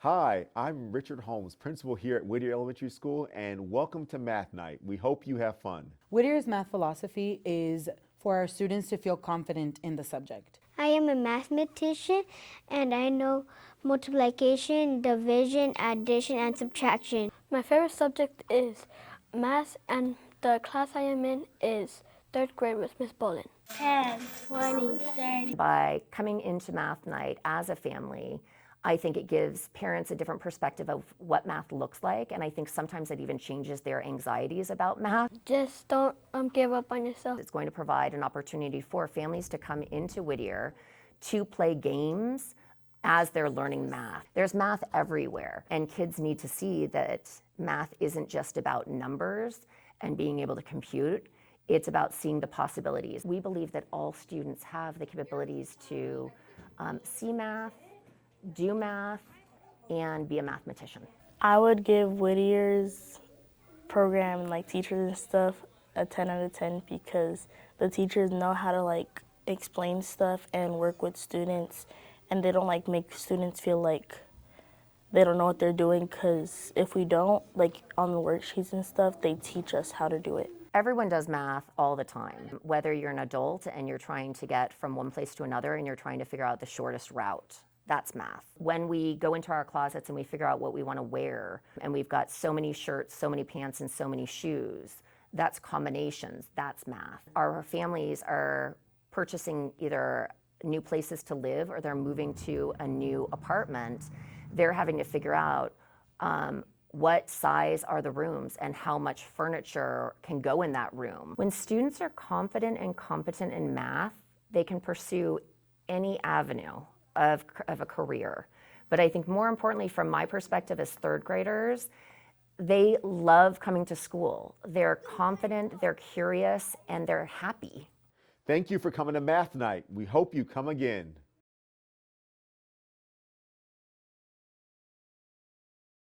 Hi, I'm Richard Holmes, principal here at Whittier Elementary School, and welcome to Math Night. We hope you have fun. Whittier's math philosophy is for our students to feel confident in the subject. I am a mathematician and I know multiplication, division, addition, and subtraction. My favorite subject is math, and the class I am in is third grade with Miss Bolin. 10, 20, 30. By coming into Math Night as a family, I think it gives parents a different perspective of what math looks like, and I think sometimes it even changes their anxieties about math. Just don't give up on yourself. It's going to provide an opportunity for families to come into Whittier to play games as they're learning math. There's math everywhere, and kids need to see that math isn't just about numbers and being able to compute. It's about seeing the possibilities. We believe that all students have the capabilities to see math, do math, and be a mathematician. I would give Whittier's program, like teachers and stuff, a 10 out of 10 because the teachers know how to explain stuff and work with students, and they don't make students feel like they don't know what they're doing, because if we don't, on the worksheets and stuff, they teach us how to do it. Everyone does math all the time, whether you're an adult and you're trying to get from one place to another and you're trying to figure out the shortest route. That's math. When we go into our closets and we figure out what we want to wear, and we've got so many shirts, so many pants, and so many shoes, that's combinations, that's math. Our families are purchasing either new places to live or they're moving to a new apartment. They're having to figure out what size are the rooms and how much furniture can go in that room. When students are confident and competent in math, they can pursue any avenue of a career. But I think more importantly, from my perspective as third graders, they love coming to school. They're confident, they're curious, and they're happy. Thank you for coming to Math Night. We hope you come again.